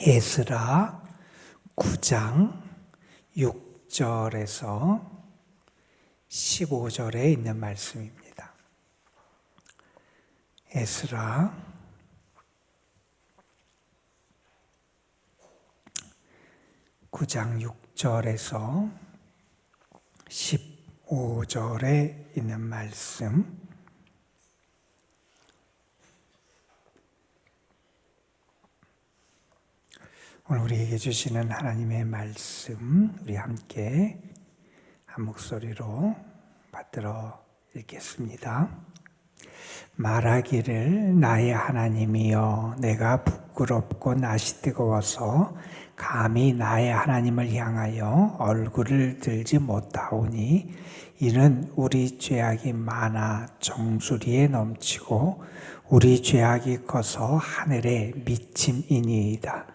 에스라 9장 6절에서 15절에 있는 말씀입니다. 에스라 9장 6절에서 15절에 있는 말씀. 오늘 우리에게 주시는 하나님의 말씀, 우리 함께 한 목소리로 받들어 읽겠습니다. 말하기를 나의 하나님이여, 내가 부끄럽고 낯이 뜨거워서 감히 나의 하나님을 향하여 얼굴을 들지 못하오니, 이는 우리 죄악이 많아 정수리에 넘치고 우리 죄악이 커서 하늘에 미침이니이다.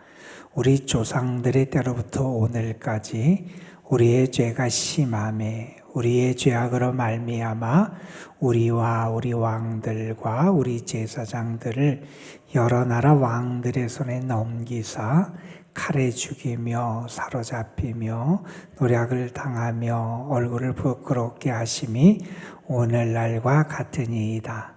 우리 조상들의 때로부터 오늘까지 우리의 죄가 심하매 우리의 죄악으로 말미암아 우리와 우리 왕들과 우리 제사장들을 여러 나라 왕들의 손에 넘기사 칼에 죽이며 사로잡히며 노략을 당하며 얼굴을 부끄럽게 하심이 오늘날과 같으니이다.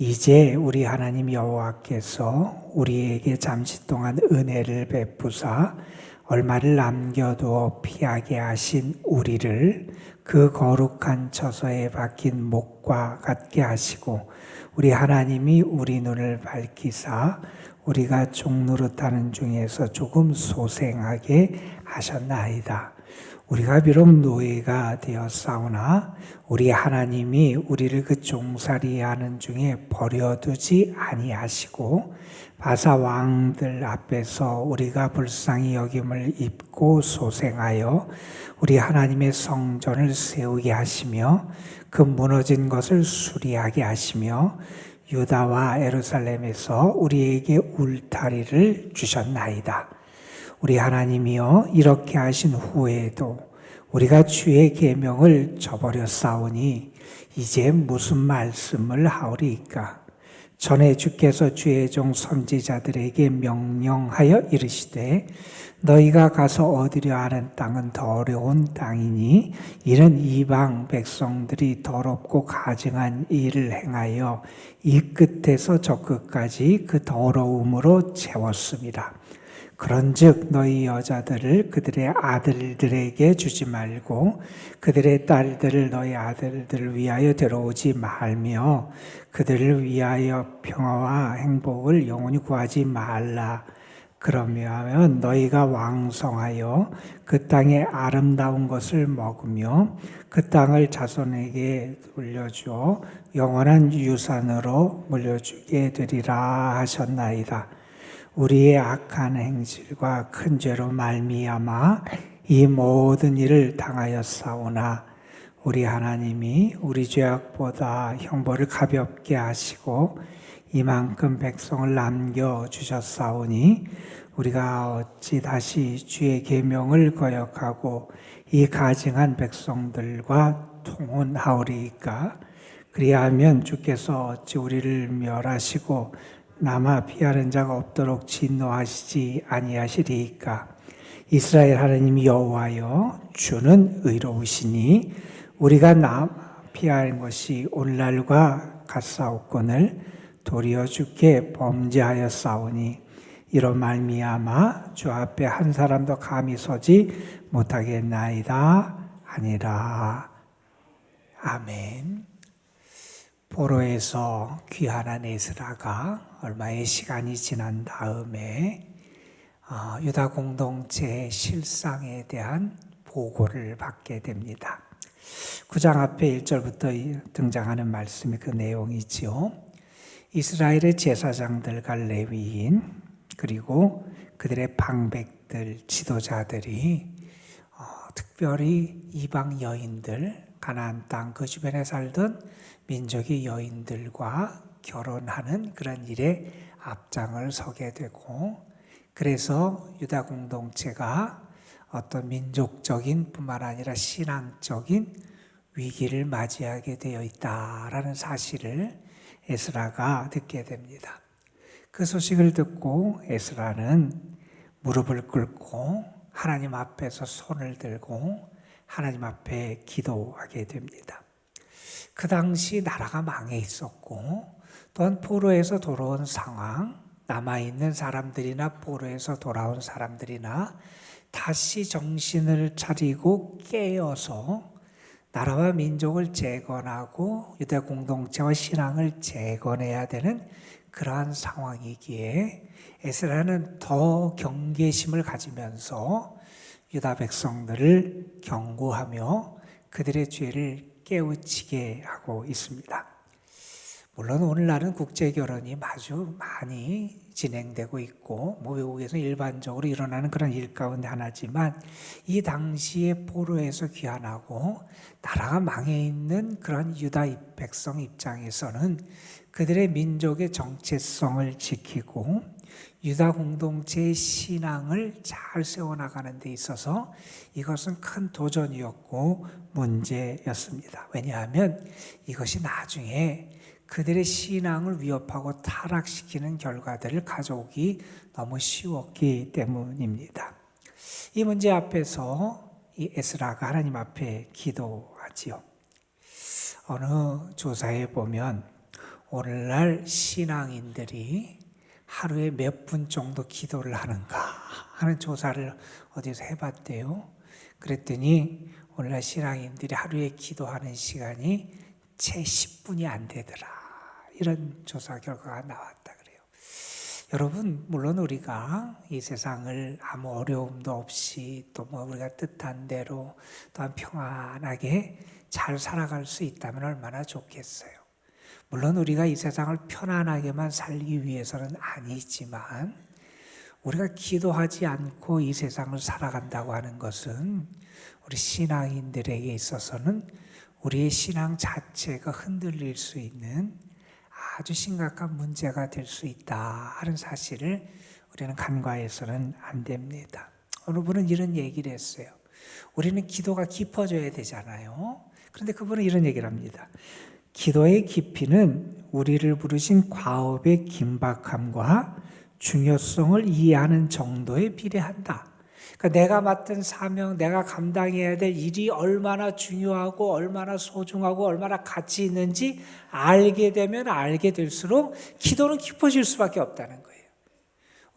이제 우리 하나님 여호와께서 우리에게 잠시 동안 은혜를 베푸사 얼마를 남겨두어 피하게 하신 우리를 그 거룩한 처소에 박힌 목과 같게 하시고, 우리 하나님이 우리 눈을 밝히사 우리가 종노릇하는 중에서 조금 소생하게 하셨나이다. 우리가 비록 노예가 되었사오나 우리 하나님이 우리를 그 종살이하는 중에 버려두지 아니하시고, 바사 왕들 앞에서 우리가 불쌍히 여김을 입고 소생하여 우리 하나님의 성전을 세우게 하시며 그 무너진 것을 수리하게 하시며 유다와 예루살렘에서 우리에게 울타리를 주셨나이다. 우리 하나님이여, 이렇게 하신 후에도 우리가 주의 계명을 저버렸사오니 이제 무슨 말씀을 하오리이까? 전에 주께서 주의 종 선지자들에게 명령하여 이르시되, 너희가 가서 얻으려 하는 땅은 더러운 땅이니 이는 이방 백성들이 더럽고 가증한 일을 행하여 이 끝에서 저 끝까지 그 더러움으로 채웠습니다. 그런즉 너희 여자들을 그들의 아들들에게 주지 말고 그들의 딸들을 너희 아들들을 위하여 데려오지 말며 그들을 위하여 평화와 행복을 영원히 구하지 말라. 그러면 너희가 왕성하여 그 땅의 아름다운 것을 먹으며 그 땅을 자손에게 물려주어 영원한 유산으로 물려주게 되리라 하셨나이다. 우리의 악한 행실과 큰 죄로 말미암아 이 모든 일을 당하였사오나 우리 하나님이 우리 죄악보다 형벌을 가볍게 하시고 이만큼 백성을 남겨주셨사오니 우리가 어찌 다시 주의 계명을 거역하고 이 가증한 백성들과 통혼하오리이까? 그리하면 주께서 어찌 우리를 멸하시고 남아 피하는 자가 없도록 진노하시지 아니하시리이까? 이스라엘 하나님 여호와여, 주는 의로우시니 우리가 남아 피하는 것이 오늘날과 같사옵거늘 도리어 주께 범죄하였사오니 이로 말미암아 주 앞에 한 사람도 감히 서지 못하겠나이다 하니라. 아멘. 포로에서 귀환한 에스라가 얼마의 시간이 지난 다음에 유다 공동체의 실상에 대한 보고를 받게 됩니다. 9장 앞에 1절부터 등장하는 말씀이 그 내용이지요. 이스라엘의 제사장들과 레위인 그리고 그들의 방백들, 지도자들이 특별히 이방 여인들, 가나안 땅 그 주변에 살던 민족의 여인들과 결혼하는 그런 일에 앞장을 서게 되고, 그래서 유다 공동체가 어떤 민족적인 뿐만 아니라 신앙적인 위기를 맞이하게 되어 있다라는 사실을 에스라가 듣게 됩니다. 그 소식을 듣고 에스라는 무릎을 꿇고 하나님 앞에서 손을 들고 하나님 앞에 기도하게 됩니다. 그 당시 나라가 망해 있었고 또한 포로에서 돌아온 상황, 남아있는 사람들이나 포로에서 돌아온 사람들이나 다시 정신을 차리고 깨어서 나라와 민족을 재건하고 유대 공동체와 신앙을 재건해야 되는 그러한 상황이기에 에스라는 더 경계심을 가지면서 유다 백성들을 경고하며 그들의 죄를 깨우치게 하고 있습니다. 물론 오늘날은 국제결혼이 아주 많이 진행되고 있고 외국에서 일반적으로 일어나는 그런 일 가운데 하나지만 이 당시에 포로에서 귀환하고 나라가 망해 있는 그런 유다 백성 입장에서는 그들의 민족의 정체성을 지키고 유다 공동체의 신앙을 잘 세워나가는 데 있어서 이것은 큰 도전이었고 문제였습니다. 왜냐하면 이것이 나중에 그들의 신앙을 위협하고 타락시키는 결과들을 가져오기 너무 쉬웠기 때문입니다. 이 문제 앞에서 이 에스라가 하나님 앞에 기도하지요. 어느 조사에 보면 오늘날 신앙인들이 하루에 몇 분 정도 기도를 하는가 하는 조사를 어디서 해봤대요. 그랬더니 오늘날 신앙인들이 하루에 기도하는 시간이 채 10분이 안 되더라. 이런 조사 결과가 나왔다 그래요. 여러분, 물론 우리가 이 세상을 아무 어려움도 없이 또 우리가 뜻한 대로 또한 평안하게 잘 살아갈 수 있다면 얼마나 좋겠어요. 물론 우리가 이 세상을 편안하게만 살기 위해서는 아니지만 우리가 기도하지 않고 이 세상을 살아간다고 하는 것은 우리 신앙인들에게 있어서는 우리의 신앙 자체가 흔들릴 수 있는 아주 심각한 문제가 될 수 있다 하는 사실을 우리는 간과해서는 안 됩니다. 어느 분은 이런 얘기를 했어요. 우리는 기도가 깊어져야 되잖아요. 그런데 그분은 이런 얘기를 합니다. 기도의 깊이는 우리를 부르신 과업의 긴박함과 중요성을 이해하는 정도에 비례한다. 그러니까 내가 맡은 사명, 내가 감당해야 될 일이 얼마나 중요하고 얼마나 소중하고 얼마나 가치 있는지 알게 되면 알게 될수록 기도는 깊어질 수밖에 없다는 거예요.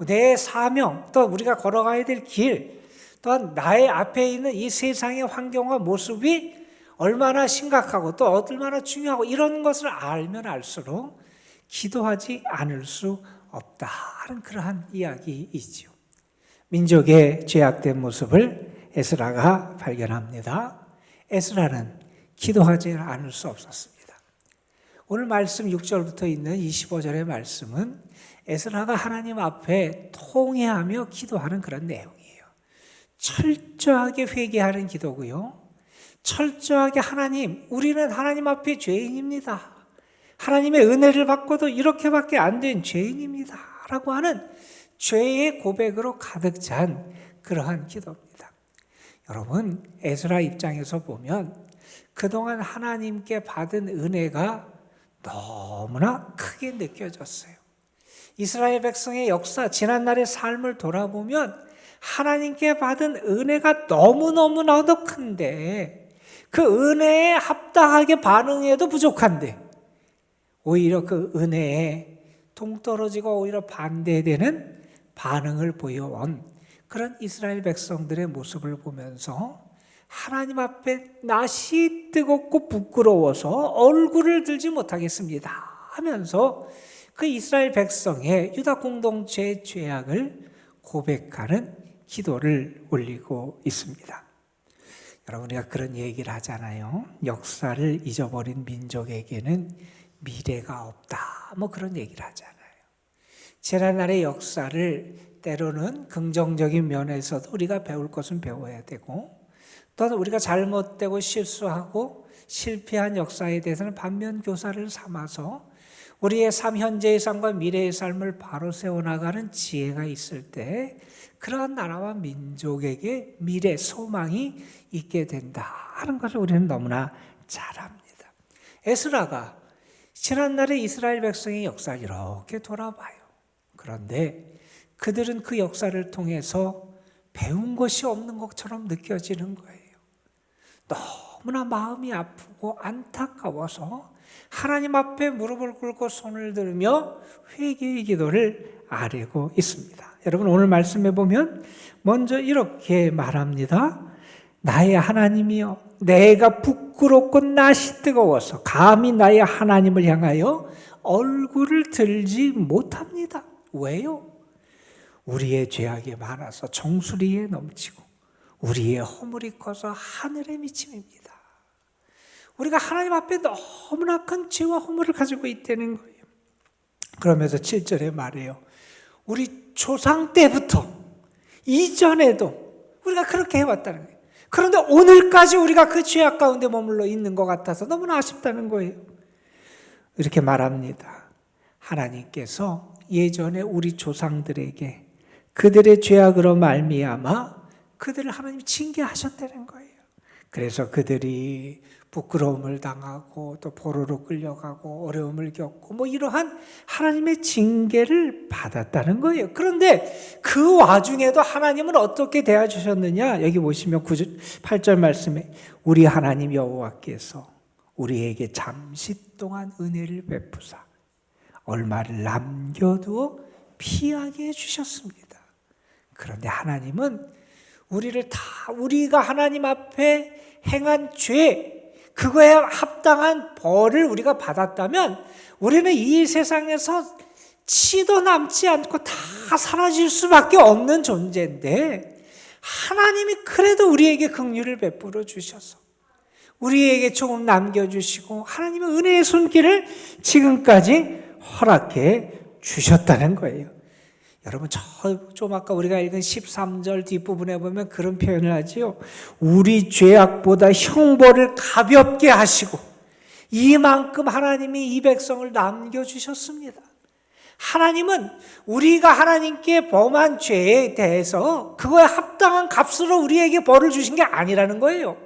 내 사명, 또 우리가 걸어가야 될 길, 또한 나의 앞에 있는 이 세상의 환경과 모습이 얼마나 심각하고 또 얼마나 중요하고 이런 것을 알면 알수록 기도하지 않을 수 없다 하는 그러한 이야기이지요. 민족의 죄악된 모습을 에스라가 발견합니다. 에스라는 기도하지 않을 수 없었습니다. 오늘 말씀 6절부터 있는 25절의 말씀은 에스라가 하나님 앞에 통회하며 기도하는 그런 내용이에요. 철저하게 회개하는 기도고요. 철저하게 하나님, 우리는 하나님 앞에 죄인입니다. 하나님의 은혜를 받고도 이렇게밖에 안 된 죄인입니다. 라고 하는 죄의 고백으로 가득 찬 그러한 기도입니다. 여러분, 에스라 입장에서 보면 그동안 하나님께 받은 은혜가 너무나 크게 느껴졌어요. 이스라엘 백성의 역사, 지난날의 삶을 돌아보면 하나님께 받은 은혜가 너무너무나도 큰데 그 은혜에 합당하게 반응해도 부족한데 오히려 그 은혜에 동떨어지고 오히려 반대되는 반응을 보여온 그런 이스라엘 백성들의 모습을 보면서 하나님 앞에 낯이 뜨겁고 부끄러워서 얼굴을 들지 못하겠습니다 하면서 그 이스라엘 백성의 유다 공동체의 죄악을 고백하는 기도를 올리고 있습니다. 여러분, 우리가 그런 얘기를 하잖아요. 역사를 잊어버린 민족에게는 미래가 없다. 그런 얘기를 하잖아요. 지난날의 역사를 때로는 긍정적인 면에서도 우리가 배울 것은 배워야 되고 또는 우리가 잘못되고 실수하고 실패한 역사에 대해서는 반면 교사를 삼아서 우리의 삶, 현재의 삶과 미래의 삶을 바로 세워나가는 지혜가 있을 때 그러한 나라와 민족에게 미래, 소망이 있게 된다 하는 것을 우리는 너무나 잘 압니다. 에스라가 지난날의 이스라엘 백성의 역사를 이렇게 돌아봐요. 그런데 그들은 그 역사를 통해서 배운 것이 없는 것처럼 느껴지는 거예요. 너무나 마음이 아프고 안타까워서 하나님 앞에 무릎을 꿇고 손을 들며 회개의 기도를 아뢰고 있습니다. 여러분, 오늘 말씀해 보면 먼저 이렇게 말합니다. 나의 하나님이여, 내가 부끄럽고 낯이 뜨거워서 감히 나의 하나님을 향하여 얼굴을 들지 못합니다. 왜요? 우리의 죄악이 많아서 정수리에 넘치고 우리의 허물이 커서 하늘에 미침입니다. 우리가 하나님 앞에 너무나 큰 죄와 허물을 가지고 있다는 거예요. 그러면서 7절에 말해요. 우리 조상 때부터 이전에도 우리가 그렇게 해왔다는 거예요. 그런데 오늘까지 우리가 그 죄악 가운데 머물러 있는 것 같아서 너무나 아쉽다는 거예요. 이렇게 말합니다. 하나님께서 예전에 우리 조상들에게 그들의 죄악으로 말미암아 그들을 하나님이 징계하셨다는 거예요. 그래서 그들이 부끄러움을 당하고 또 포로로 끌려가고 어려움을 겪고 뭐 이러한 하나님의 징계를 받았다는 거예요. 그런데 그 와중에도 하나님은 어떻게 대하주셨느냐? 여기 보시면 8절 말씀에 우리 하나님 여호와께서 우리에게 잠시 동안 은혜를 베푸사 얼마를 남겨두어 피하게 해주셨습니다. 그런데 하나님은 우리가 하나님 앞에 행한 죄, 그거에 합당한 벌을 우리가 받았다면 우리는 이 세상에서 치도 남지 않고 다 사라질 수밖에 없는 존재인데 하나님이 그래도 우리에게 긍휼을 베풀어 주셔서 우리에게 조금 남겨주시고 하나님의 은혜의 손길을 지금까지 허락해 주셨다는 거예요. 여러분, 좀 아까 우리가 읽은 13절 뒷부분에 보면 그런 표현을 하지요. 우리 죄악보다 형벌을 가볍게 하시고 이만큼 하나님이 이 백성을 남겨주셨습니다. 하나님은 우리가 하나님께 범한 죄에 대해서 그거에 합당한 값으로 우리에게 벌을 주신 게 아니라는 거예요.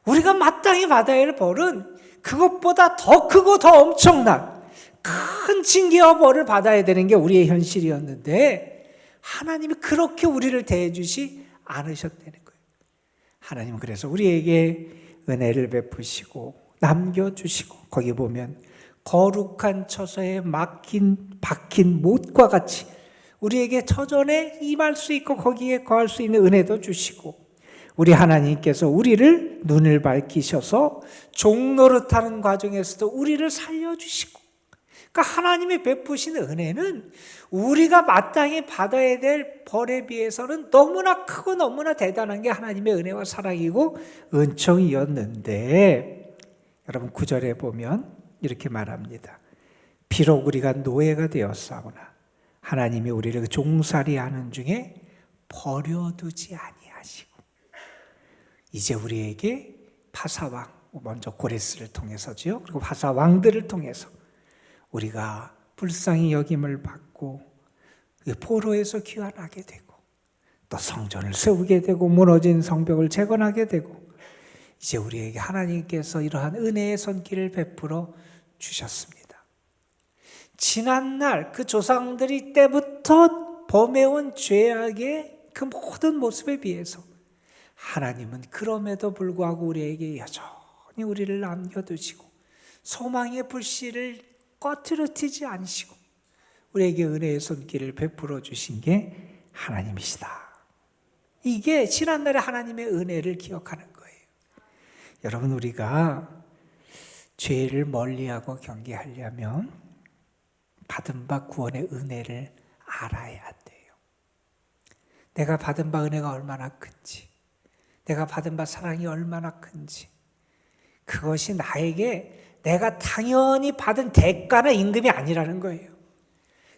우리가 마땅히 받아야 할 벌은 그것보다 더 크고 더 엄청난 큰 징계와 벌을 받아야 되는 게 우리의 현실이었는데 하나님이 그렇게 우리를 대해주지 않으셨다는 거예요. 하나님은 그래서 우리에게 은혜를 베푸시고 남겨주시고 거기 보면 거룩한 처소에 박힌 못과 같이 우리에게 처전에 임할 수 있고 거기에 거할 수 있는 은혜도 주시고 우리 하나님께서 우리를 눈을 밝히셔서 종노릇하는 과정에서도 우리를 살려주시고 그러니까 하나님이 베푸신 은혜는 우리가 마땅히 받아야 될 벌에 비해서는 너무나 크고 너무나 대단한 게 하나님의 은혜와 사랑이고 은총이었는데 여러분 9절에 보면 이렇게 말합니다. 비록 우리가 노예가 되었사오나 하나님이 우리를 종살이하는 중에 버려두지 아니하시고 이제 우리에게 파사왕 먼저 고레스를 통해서죠. 그리고 파사왕들을 통해서 우리가 불쌍히 여김을 받고 포로에서 귀환하게 되고 또 성전을 세우게 되고 무너진 성벽을 재건하게 되고 이제 우리에게 하나님께서 이러한 은혜의 손길을 베풀어 주셨습니다. 지난날 그 조상들이 때부터 범해온 죄악의 그 모든 모습에 비해서 하나님은 그럼에도 불구하고 우리에게 여전히 우리를 남겨두시고 소망의 불씨를 꺼트려지지 않으시고 우리에게 은혜의 손길을 베풀어 주신 게 하나님이시다. 이게 지난날의 하나님의 은혜를 기억하는 거예요. 여러분, 우리가 죄를 멀리하고 경계하려면 받은 바 구원의 은혜를 알아야 돼요. 내가 받은 바 은혜가 얼마나 큰지, 내가 받은 바 사랑이 얼마나 큰지, 그것이 나에게 내가 당연히 받은 대가나 임금이 아니라는 거예요.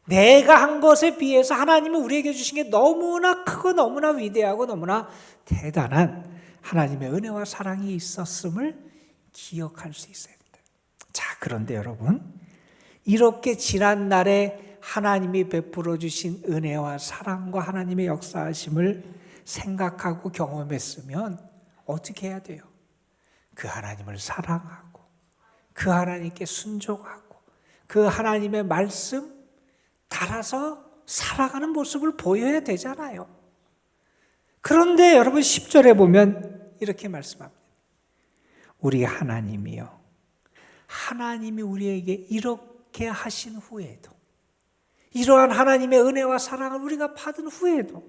내가 한 것에 비해서 하나님이 우리에게 주신 게 너무나 크고 너무나 위대하고 너무나 대단한 하나님의 은혜와 사랑이 있었음을 기억할 수 있어야 됩니다. 자, 그런데 여러분, 이렇게 지난 날에 하나님이 베풀어 주신 은혜와 사랑과 하나님의 역사하심을 생각하고 경험했으면 어떻게 해야 돼요? 그 하나님을 사랑하고 그 하나님께 순종하고 그 하나님의 말씀 따라서 살아가는 모습을 보여야 되잖아요. 그런데 여러분 10절에 보면 이렇게 말씀합니다. 우리 하나님이요. 하나님이 우리에게 이렇게 하신 후에도, 이러한 하나님의 은혜와 사랑을 우리가 받은 후에도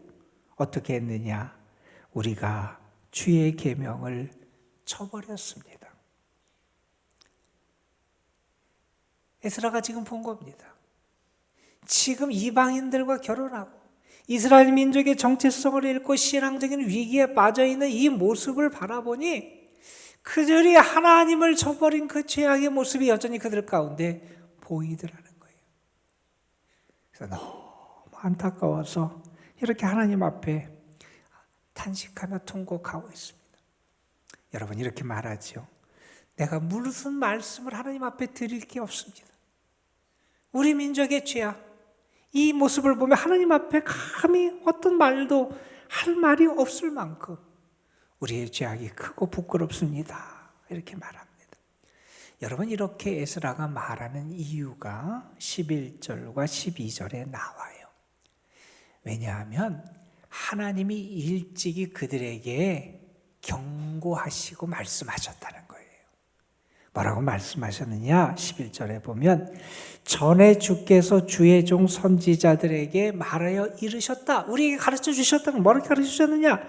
어떻게 했느냐? 우리가 주의 계명을 저버렸습니다. 에스라가 지금 본 겁니다. 지금 이방인들과 결혼하고 이스라엘 민족의 정체성을 잃고 신앙적인 위기에 빠져있는 이 모습을 바라보니 그들이 하나님을 저버린 그 죄악의 모습이 여전히 그들 가운데 보이더라는 거예요. 그래서 너무 안타까워서 이렇게 하나님 앞에 탄식하며 통곡하고 있습니다. 여러분 이렇게 말하죠. 내가 무슨 말씀을 하나님 앞에 드릴 게 없습니다. 우리 민족의 죄악, 이 모습을 보면 하나님 앞에 감히 어떤 말도 할 말이 없을 만큼 우리의 죄악이 크고 부끄럽습니다. 이렇게 말합니다. 여러분 이렇게 에스라가 말하는 이유가 11절과 12절에 나와요. 왜냐하면 하나님이 일찍이 그들에게 경고하시고 말씀하셨다는 거예요. 뭐라고 말씀하셨느냐? 11절에 보면 전에 주께서 주의 종 선지자들에게 말하여 이르셨다. 우리에게 가르쳐 주셨다는 뭐라고 가르쳐 주셨느냐?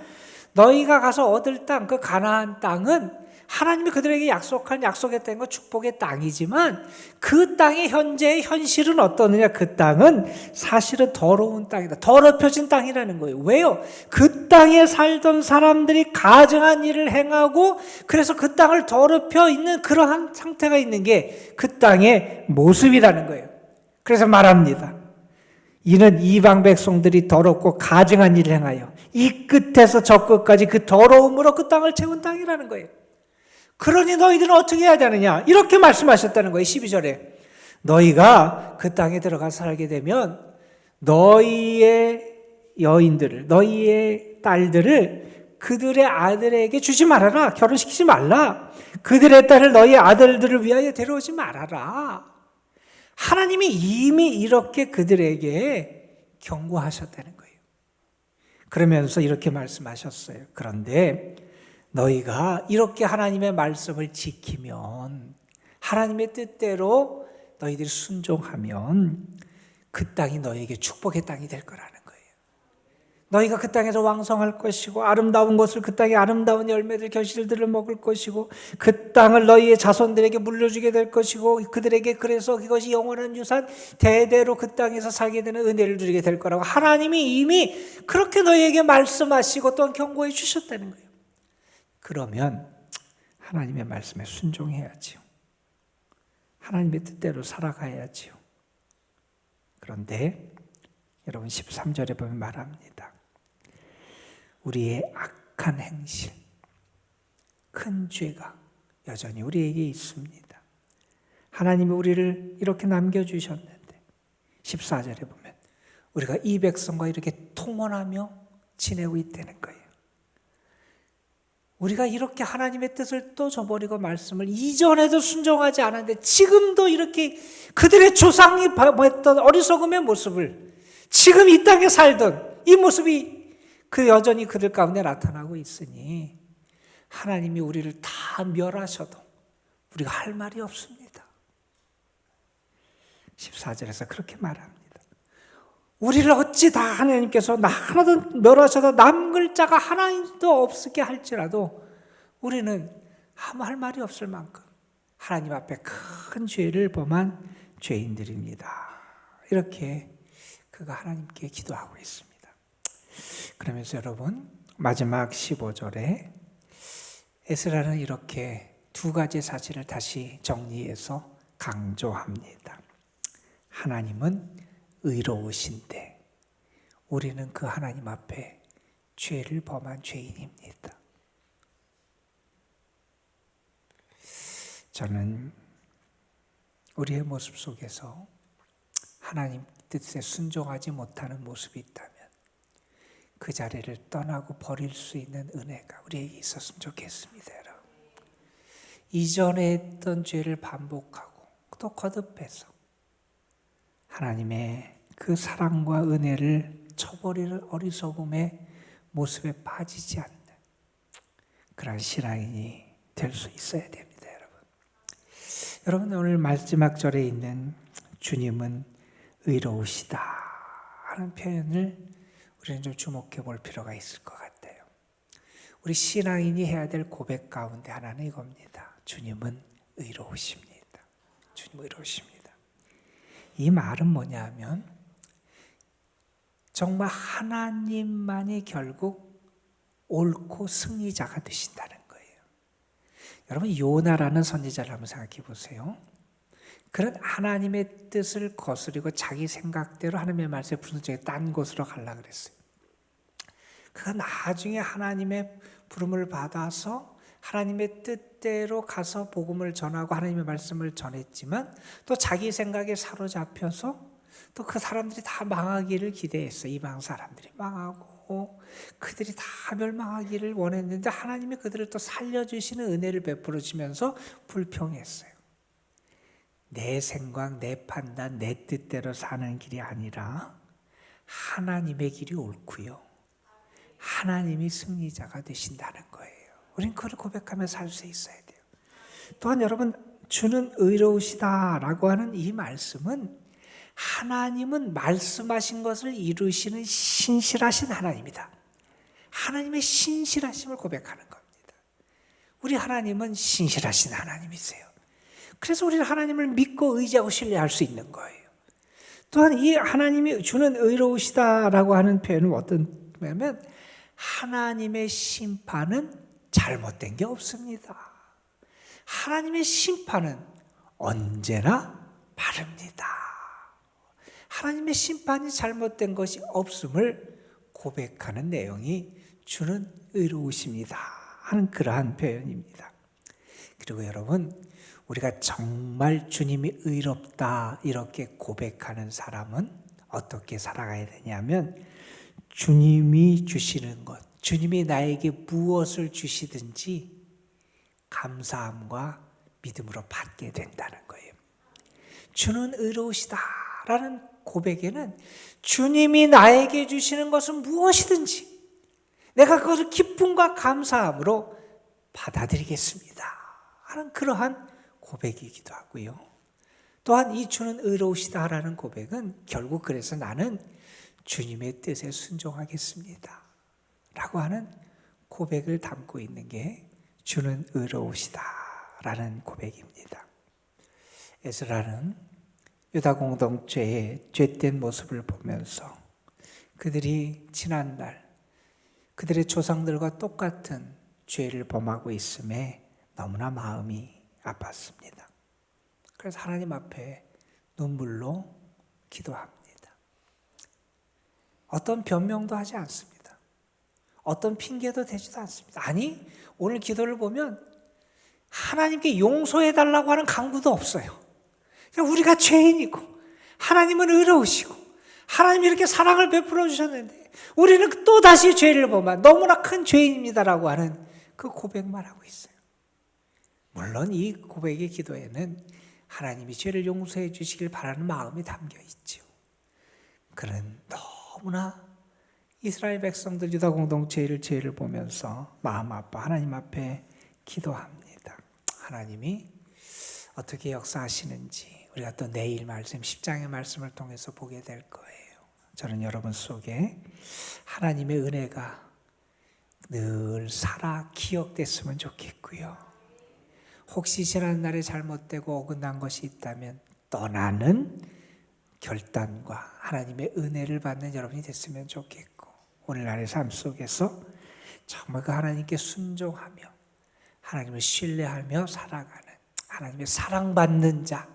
너희가 가서 얻을 땅, 그 가나안 땅은 하나님이 그들에게 약속한 약속의 땅과 축복의 땅이지만 그 땅의 현재의 현실은 어떠느냐? 그 땅은 사실은 더러운 땅이다. 더럽혀진 땅이라는 거예요. 왜요? 그 땅에 살던 사람들이 가증한 일을 행하고 그래서 그 땅을 더럽혀 있는 그러한 상태가 있는 게 그 땅의 모습이라는 거예요. 그래서 말합니다. 이는 이방 백성들이 더럽고 가증한 일을 행하여 이 끝에서 저 끝까지 그 더러움으로 그 땅을 채운 땅이라는 거예요. 그러니 너희들은 어떻게 해야 되느냐? 이렇게 말씀하셨다는 거예요. 12절에. 너희가 그 땅에 들어가 살게 되면 너희의 여인들을, 너희의 딸들을 그들의 아들에게 주지 말아라. 결혼시키지 말라. 그들의 딸을 너희의 아들들을 위하여 데려오지 말아라. 하나님이 이미 이렇게 그들에게 경고하셨다는 거예요. 그러면서 이렇게 말씀하셨어요. 그런데 너희가 이렇게 하나님의 말씀을 지키면, 하나님의 뜻대로 너희들이 순종하면 그 땅이 너희에게 축복의 땅이 될 거라는 거예요. 너희가 그 땅에서 왕성할 것이고 아름다운 것을, 그 땅의 아름다운 열매들, 결실들을 먹을 것이고 그 땅을 너희의 자손들에게 물려주게 될 것이고 그들에게 그래서 그것이 영원한 유산, 대대로 그 땅에서 살게 되는 은혜를 누리게 될 거라고 하나님이 이미 그렇게 너희에게 말씀하시고 또한 경고해 주셨다는 거예요. 그러면 하나님의 말씀에 순종해야지요. 하나님의 뜻대로 살아가야지요. 그런데 여러분 13절에 보면 말합니다. 우리의 악한 행실, 큰 죄가 여전히 우리에게 있습니다. 하나님이 우리를 이렇게 남겨주셨는데 14절에 보면 우리가 이 백성과 이렇게 통혼하며 지내고 있다는 거예요. 우리가 이렇게 하나님의 뜻을 또 저버리고 말씀을 이전에도 순종하지 않았는데 지금도 이렇게 그들의 조상이 했던 어리석음의 모습을 지금 이 땅에 살던 이 모습이 그 여전히 그들 가운데 나타나고 있으니 하나님이 우리를 다 멸하셔도 우리가 할 말이 없습니다. 14절에서 그렇게 말합니다. 우리를 어찌 다 하나님께서 하나도 멸하셔도 남 글자가 하나도 없게 할지라도 우리는 아무 할 말이 없을 만큼 하나님 앞에 큰 죄를 범한 죄인들입니다. 이렇게 그가 하나님께 기도하고 있습니다. 그러면서 여러분 마지막 15절에 에스라는 이렇게 두 가지 사실을 다시 정리해서 강조합니다. 하나님은 의로우신데 우리는 그 하나님 앞에 죄를 범한 죄인입니다. 저는 우리의 모습 속에서 하나님 뜻에 순종하지 못하는 모습이 있다면 그 자리를 떠나고 버릴 수 있는 은혜가 우리에게 있었으면 좋겠습니다. 여러분. 이전에 했던 죄를 반복하고 또 거듭해서 하나님의 그 사랑과 은혜를 쳐버리는 어리석음의 모습에 빠지지 않는 그런 신앙인이 될 수 있어야 됩니다, 여러분. 여러분, 오늘 마지막 절에 있는 주님은 의로우시다 하는 표현을 우리는 좀 주목해 볼 필요가 있을 것 같아요. 우리 신앙인이 해야 될 고백 가운데 하나는 이겁니다. 주님은 의로우십니다. 주님 의로우십니다. 이 말은 뭐냐면 정말 하나님만이 결국 옳고 승리자가 되신다는 거예요. 여러분, 요나라는 선지자를 한번 생각해 보세요. 그런 하나님의 뜻을 거스리고 자기 생각대로 하나님의 말씀에 불순종해 딴 곳으로 가려고 그랬어요. 그가 나중에 하나님의 부름을 받아서 하나님의 뜻대로 가서 복음을 전하고 하나님의 말씀을 전했지만 또 자기 생각에 사로잡혀서 또 그 사람들이 다 망하기를 기대했어요. 이방 사람들이 망하고 그들이 다 멸망하기를 원했는데 하나님이 그들을 또 살려주시는 은혜를 베풀어 주면서 불평했어요. 내 생각, 내 판단, 내 뜻대로 사는 길이 아니라 하나님의 길이 옳고요. 하나님이 승리자가 되신다는 거예요. 우린 그걸 고백하며 살 수 있어야 돼요. 또한 여러분, 주는 의로우시다라고 하는 이 말씀은 하나님은 말씀하신 것을 이루시는 신실하신 하나님이다. 하나님의 신실하심을 고백하는 겁니다. 우리 하나님은 신실하신 하나님이세요. 그래서 우리는 하나님을 믿고 의지하고 신뢰할 수 있는 거예요. 또한 이 하나님이 주는 의로우시다라고 하는 표현은 어떤 표현이냐면 하나님의 심판은 잘못된 게 없습니다. 하나님의 심판은 언제나 바릅니다. 하나님의 심판이 잘못된 것이 없음을 고백하는 내용이 주는 의로우십니다 하는 그러한 표현입니다. 그리고 여러분, 우리가 정말 주님이 의롭다 이렇게 고백하는 사람은 어떻게 살아가야 되냐면 주님이 주시는 것, 주님이 나에게 무엇을 주시든지 감사함과 믿음으로 받게 된다는 거예요. 주는 의로우시다라는 고백에는 주님이 나에게 주시는 것은 무엇이든지 내가 그것을 기쁨과 감사함으로 받아들이겠습니다 하는 그러한 고백이기도 하고요. 또한 이 주는 의로우시다라는 고백은 결국 그래서 나는 주님의 뜻에 순종하겠습니다 라고 하는 고백을 담고 있는 게 주는 의로우시다라는 고백입니다. 에스라는 유다 공동체의 죄된 모습을 보면서 그들이 지난날 그들의 조상들과 똑같은 죄를 범하고 있음에 너무나 마음이 아팠습니다. 그래서 하나님 앞에 눈물로 기도합니다. 어떤 변명도 하지 않습니다. 어떤 핑계도 대지도 않습니다. 아니, 오늘 기도를 보면 하나님께 용서해달라고 하는 강구도 없어요. 우리가 죄인이고 하나님은 의로우시고 하나님이 이렇게 사랑을 베풀어 주셨는데 우리는 또다시 죄를 범한 너무나 큰 죄인입니다라고 하는 그 고백만 하고 있어요. 물론 이 고백의 기도에는 하나님이 죄를 용서해 주시길 바라는 마음이 담겨 있죠. 그는 너무나 이스라엘 백성들 유다 공동체의 죄를 보면서 마음 아파 하나님 앞에 기도합니다. 하나님이 어떻게 역사하시는지 우리가 또 내일 말씀 10장의 말씀을 통해서 보게 될 거예요. 저는 여러분 속에 하나님의 은혜가 늘 살아 기억됐으면 좋겠고요. 혹시 지난날에 잘못되고 어긋난 것이 있다면 떠나는 결단과 하나님의 은혜를 받는 여러분이 됐으면 좋겠고 오늘날의 삶 속에서 정말 그 하나님께 순종하며 하나님을 신뢰하며 살아가는 하나님의 사랑받는 자,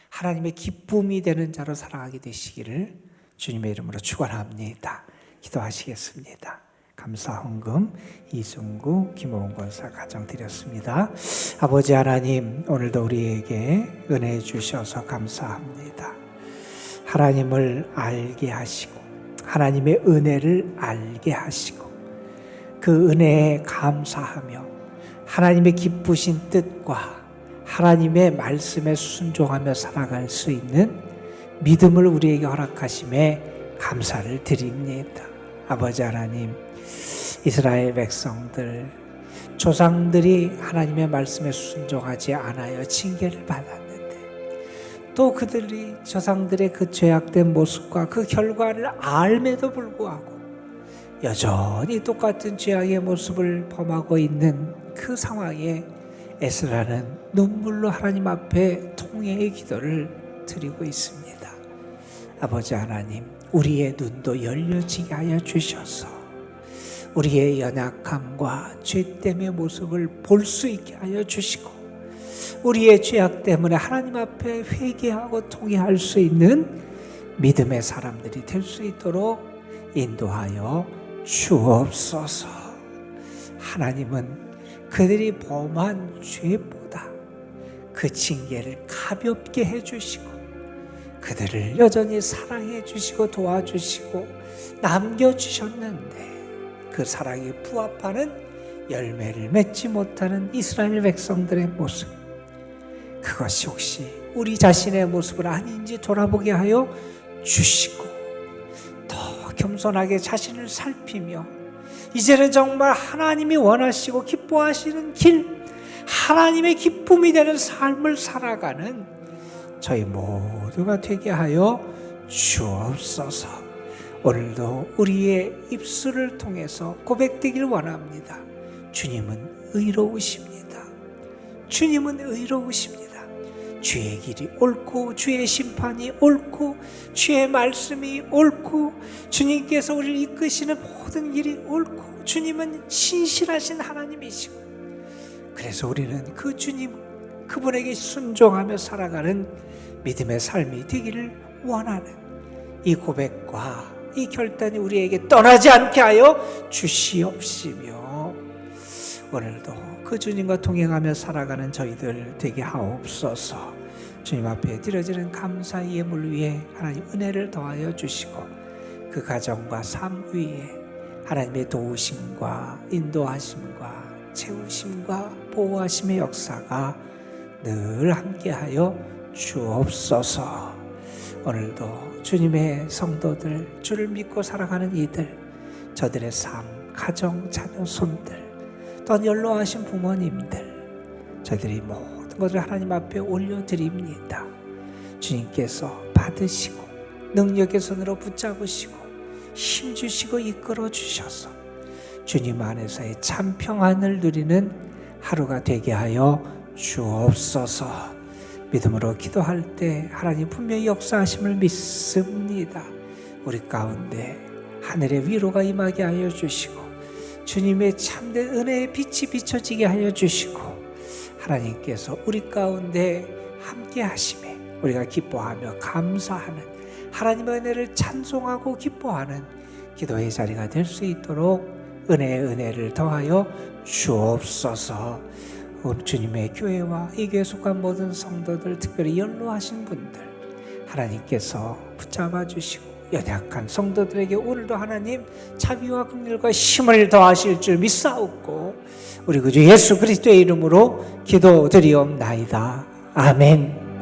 하나님의 기쁨이 되는 자로 살아가게 되시기를 주님의 이름으로 축원합니다. 기도하시겠습니다. 감사 헌금 이승구 김호은 권사 가정 드렸습니다. 아버지 하나님, 오늘도 우리에게 은혜 주셔서 감사합니다. 하나님을 알게 하시고 하나님의 은혜를 알게 하시고 그 은혜에 감사하며 하나님의 기쁘신 뜻과 하나님의 말씀에 순종하며 살아갈 수 있는 믿음을 우리에게 허락하심에 감사를 드립니다. 아버지 하나님, 이스라엘 백성들, 조상들이 하나님의 말씀에 순종하지 않아여 징계를 받았는데, 또 그들이 조상들의 그 죄악된 모습과 그 결과를 알매도 불구하고 여전히 똑같은 죄악의 모습을 범하고 있는 그 상황에 에스라는 눈물로 하나님 앞에 통회의 기도를 드리고 있습니다. 아버지 하나님, 우리의 눈도 열려지게 하여 주셔서 우리의 연약함과 죄됨의 모습을 볼 수 있게 하여 주시고, 우리의 죄악 때문에 하나님 앞에 회개하고 통회할 수 있는 믿음의 사람들이 될 수 있도록 인도하여 주옵소서. 하나님은 그들이 범한 죄보다 그 징계를 가볍게 해주시고 그들을 여전히 사랑해 주시고 도와주시고 남겨주셨는데, 그 사랑에 부합하는 열매를 맺지 못하는 이스라엘 백성들의 모습, 그것이 혹시 우리 자신의 모습은 아닌지 돌아보게 하여 주시고, 더 겸손하게 자신을 살피며 이제는 정말 하나님이 원하시고 기뻐하시는 길, 하나님의 기쁨이 되는 삶을 살아가는 저희 모두가 되게 하여 주옵소서. 오늘도 우리의 입술을 통해서 고백되길 원합니다. 주님은 의로우십니다. 주님은 의로우십니다. 주의 길이 옳고 주의 심판이 옳고 주의 말씀이 옳고 주님께서 우리를 이끄시는 모든 길이 옳고 주님은 신실하신 하나님이시고, 그래서 우리는 그 주님, 그분에게 순종하며 살아가는 믿음의 삶이 되기를 원하는 이 고백과 이 결단이 우리에게 떠나지 않게 하여 주시옵시며, 오늘도 그 주님과 동행하며 살아가는 저희들 되게 하옵소서. 주님 앞에 드려지는 감사의 예물 위에 하나님 은혜를 더하여 주시고, 그 가정과 삶 위에 하나님의 도우심과 인도하심과 채우심과 보호하심의 역사가 늘 함께하여 주옵소서. 오늘도 주님의 성도들, 주를 믿고 살아가는 이들, 저들의 삶, 가정, 자녀, 손들, 또한 연로하신 부모님들, 저들이 모든 것을 하나님 앞에 올려드립니다. 주님께서 받으시고 능력의 손으로 붙잡으시고 힘주시고 이끌어 주셔서 주님 안에서의 참 평안을 누리는 하루가 되게 하여 주옵소서. 믿음으로 기도할 때 하나님 분명히 역사하심을 믿습니다. 우리 가운데 하늘의 위로가 임하게 하여 주시고 주님의 참된 은혜의 빛이 비춰지게 하여 주시고, 하나님께서 우리 가운데 함께 하심에 우리가 기뻐하며 감사하는, 하나님의 은혜를 찬송하고 기뻐하는 기도의 자리가 될 수 있도록 은혜의 은혜를 더하여 주옵소서. 우리 주님의 교회와 이 교회에 속한 모든 성도들, 특별히 연로하신 분들 하나님께서 붙잡아 주시고, 연약한 성도들에게 오늘도 하나님 자비와 긍휼과 힘을 더하실 줄 믿사옵고, 우리 구주 예수 그리스도의 이름으로 기도드리옵나이다. 아멘.